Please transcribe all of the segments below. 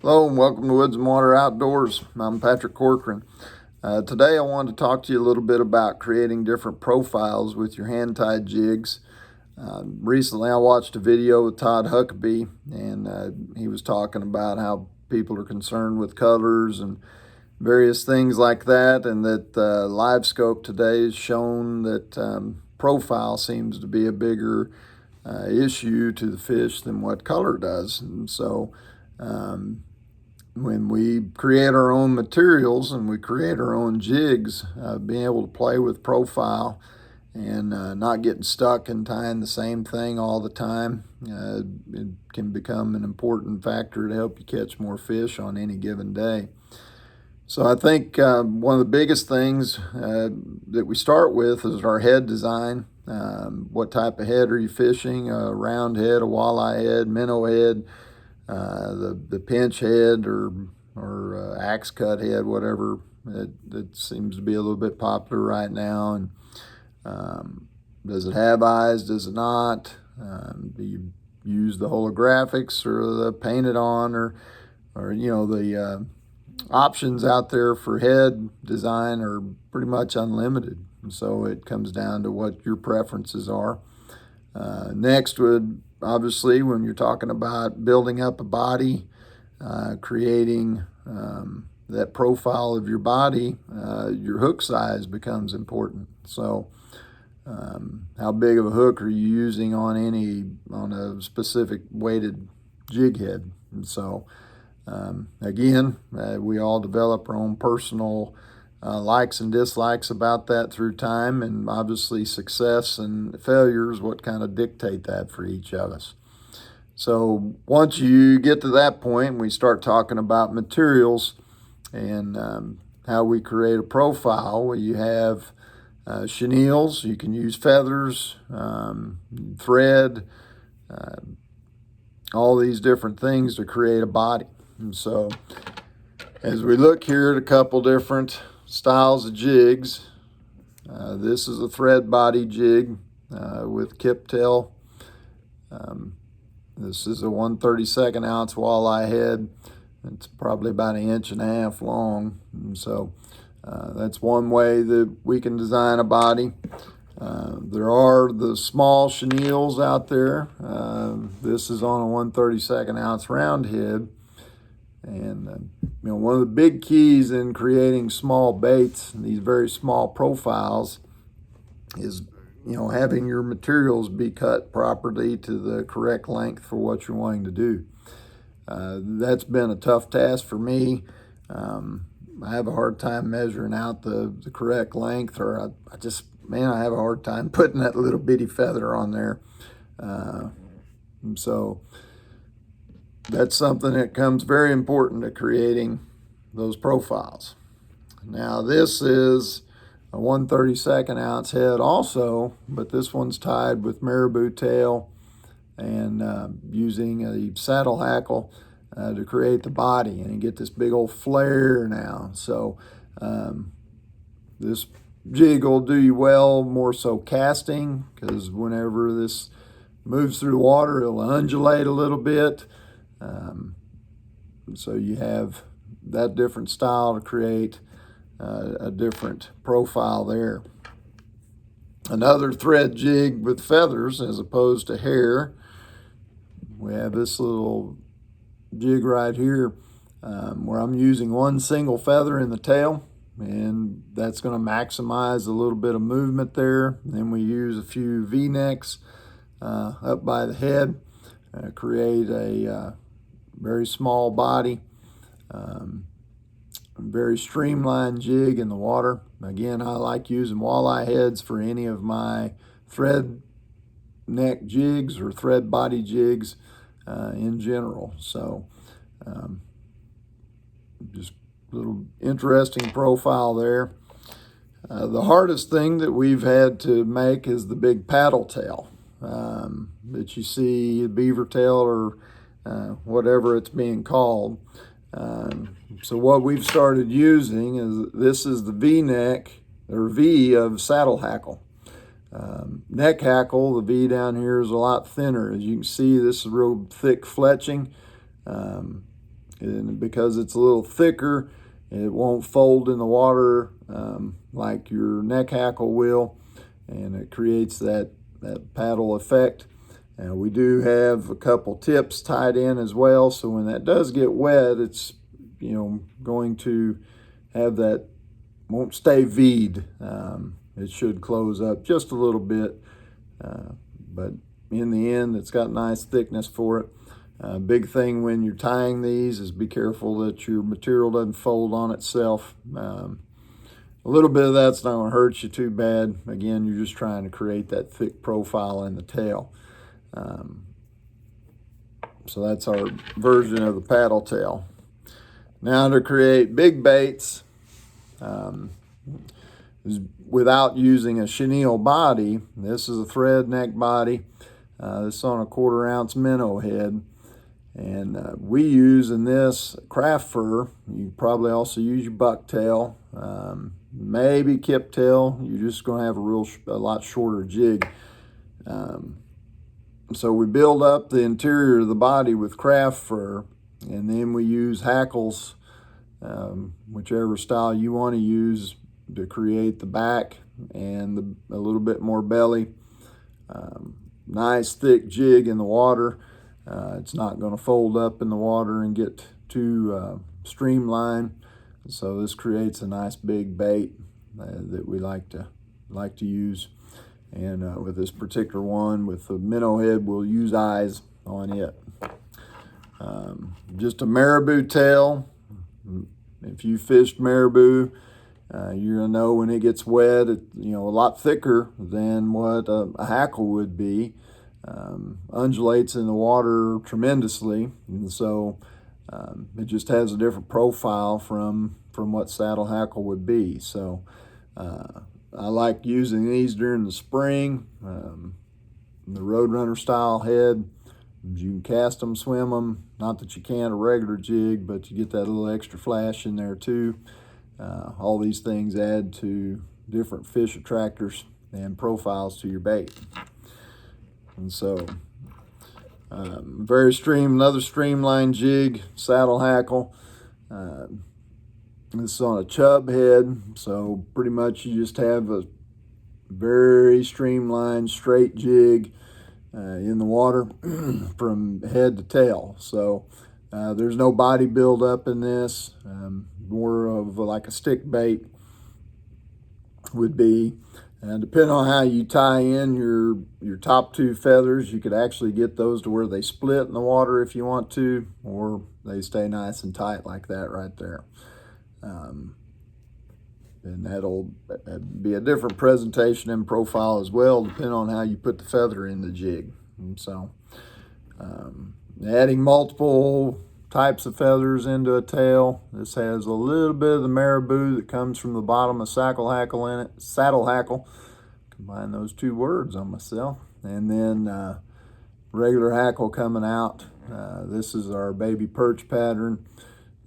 Hello and welcome to Woods and Water Outdoors. I'm Patrick Corcoran. Today I wanted to talk to you a little bit about creating different profiles with your hand-tied jigs. Recently I watched a video with Todd Huckabee, and he was talking about how people are concerned with colors and various things like that, and that live scope today has shown that profile seems to be a bigger issue to the fish than what color does. And so when we create our own materials and we create our own jigs, being able to play with profile and not getting stuck and tying the same thing all the time, it can become an important factor to help you catch more fish on any given day. So I think one of the biggest things that we start with is our head design. What type of head are you fishing? A round head, a walleye head, minnow head, the pinch head or axe cut head, whatever. It seems to be a little bit popular right now. And does it have eyes? Does it not? Do you use the holographics or the painted on, or the options out there for head design are pretty much unlimited. And so it comes down to what your preferences are. Next would, obviously, when you're talking about building up a body, creating that profile of your body, your hook size becomes important. So how big of a hook are you using on a specific weighted jig head? And so again, we all develop our own personal likes and dislikes about that through time, and obviously success and failure is what kind of dictate that for each of us. So once you get to that point, we start talking about materials and how we create a profile. Well, you have chenilles, you can use feathers, thread, all these different things to create a body. And so as we look here at a couple different styles of jigs, this is a thread body jig with kip tail. This is a 1/32 ounce walleye head. It's probably about 1.5 inches long. And so that's one way that we can design a body. There are the small chenilles out there. This is on a 1/32 ounce round head. And one of the big keys in creating small baits and these very small profiles is having your materials be cut properly to the correct length for what you're wanting to do. That's been a tough task for me. I have a hard time measuring out the correct length, or I have a hard time putting that little bitty feather on there. So that's something that comes very important to creating those profiles. Now this is a 1/32 ounce head also, but this one's tied with marabou tail and using a saddle hackle to create the body, and you get this big old flare now. So this jig will do you well more so casting, because whenever this moves through the water, it'll undulate a little bit. So you have that different style to create a different profile there. Another thread jig with feathers as opposed to hair. We have this little jig right here where I'm using one single feather in the tail, and that's going to maximize a little bit of movement there. And then we use a few V-necks up by the head, create a very small body, very streamlined jig in the water. Again, I like using walleye heads for any of my thread neck jigs or thread body jigs in general. So just a little interesting profile there. The hardest thing that we've had to make is the big paddle tail that you see, beaver tail or whatever it's being called. So what we've started using is the V-neck or V of saddle hackle. Neck hackle, the V down here is a lot thinner. As you can see, this is real thick fletching. and because it's a little thicker, it won't fold in the water like your neck hackle will, and it creates that paddle effect. We do have a couple tips tied in as well, so when that does get wet, it's going to have that, won't stay V'd. It should close up just a little bit, but in the end, it's got nice thickness for it. Big thing when you're tying these is be careful that your material doesn't fold on itself. A little bit of that's not going to hurt you too bad. Again, you're just trying to create that thick profile in the tail. So that's our version of the paddle tail. Now to create big baits, without using a chenille body, this is a thread neck body. This is on a 1/4 ounce minnow head. And we use in this craft fur. You probably also use your bucktail, maybe kip tail. You're just going to have a lot shorter jig. So we build up the interior of the body with craft fur, and then we use hackles, whichever style you want to use, to create the back and a little bit more belly. Nice thick jig in the water. It's not going to fold up in the water and get too streamlined. So this creates a nice big bait that we like to use. And with this particular one, with the minnow head, we'll use eyes on it. Just a marabou tail. If you fished marabou, you're gonna know when it gets wet, a lot thicker than what a hackle would be. Undulates in the water tremendously, and so it just has a different profile from what saddle hackle would be. So I like using these during the spring. The Roadrunner style head, you can cast them, swim them. Not that you can't a regular jig, but you get that little extra flash in there too. All these things add to different fish attractors and profiles to your bait. And so, another streamlined jig, saddle hackle. This is on a chub head, so pretty much you just have a very streamlined, straight jig in the water from head to tail. So there's no body build up in this, more of like a stick bait would be. And depending on how you tie in your top 2 feathers, you could actually get those to where they split in the water if you want to, or they stay nice and tight like that right there. And that'll be a different presentation and profile as well, depending on how you put the feather in the jig. And so adding multiple types of feathers into a tail. This has a little bit of the marabou that comes from the bottom of saddle hackle in it. Saddle hackle. Combine those 2 words on myself. And then regular hackle coming out. This is our baby perch pattern.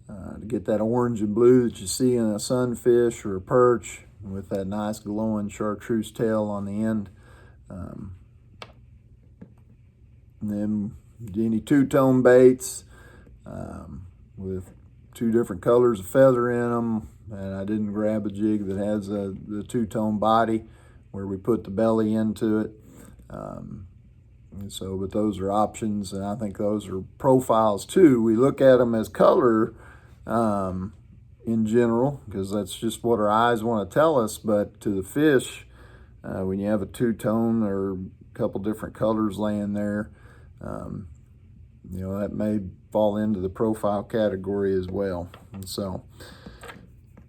To get that orange and blue that you see in a sunfish or a perch, with that nice glowing chartreuse tail on the end. And then any 2-tone baits with 2 different colors of feather in them. And I didn't grab a jig that has the 2-tone body where we put the belly into it. But those are options, and I think those are profiles too. We look at them as color in general, because that's just what our eyes want to tell us. But to the fish, when you have a 2-tone or a couple different colors laying there, that may fall into the profile category as well.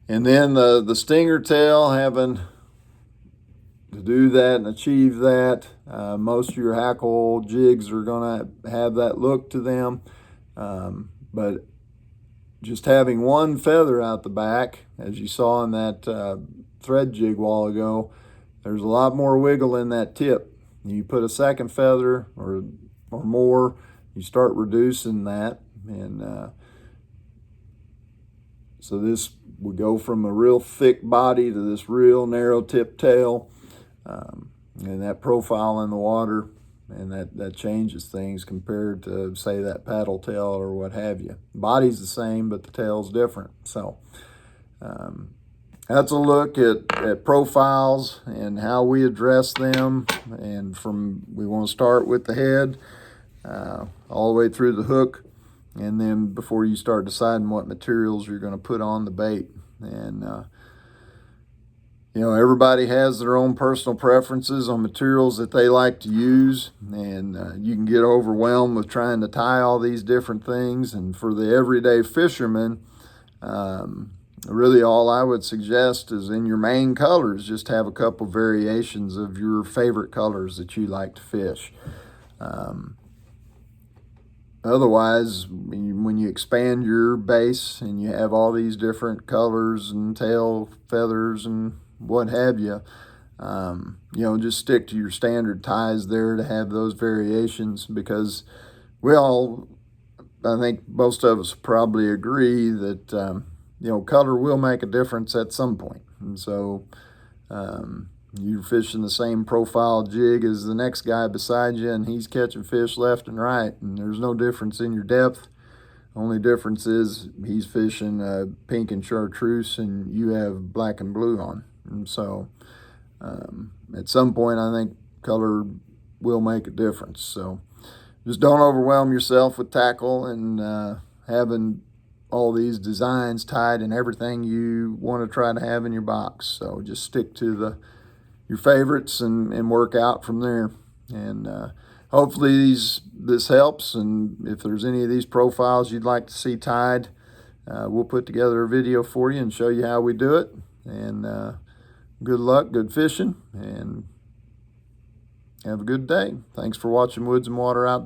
And then the stinger tail, having to do that and achieve that. Most of your hackle jigs are going to have that look to them, but just having one feather out the back, as you saw in that thread jig a while ago, there's a lot more wiggle in that tip. You put a second feather or more, you start reducing that, and so this would go from a real thick body to this real narrow tip tail, and that profile in the water and that changes things compared to, say, that paddle tail or what have you. Body's the same, but the tail's different. So that's a look at profiles and how we address them. And we want to start with the head all the way through the hook, and then before you start deciding what materials you're going to put on the bait. And everybody has their own personal preferences on materials that they like to use, and you can get overwhelmed with trying to tie all these different things. And for the everyday fisherman, really all I would suggest is in your main colors, just have a couple variations of your favorite colors that you like to fish. Otherwise, when you expand your base and you have all these different colors and tail feathers and what have you, just stick to your standard ties there to have those variations, because I think most of us probably agree that, color will make a difference at some point. And so you're fishing the same profile jig as the next guy beside you, and he's catching fish left and right, and there's no difference in your depth. Only difference is he's fishing pink and chartreuse and you have black and blue on. And so at some point, I think color will make a difference. So just don't overwhelm yourself with tackle and having all these designs tied in everything you want to try to have in your box. So just stick to your favorites and work out from there. And hopefully this helps. And if there's any of these profiles you'd like to see tied, we'll put together a video for you and show you how we do it. And good luck, good fishing, and have a good day. Thanks for watching Woods and Water Out.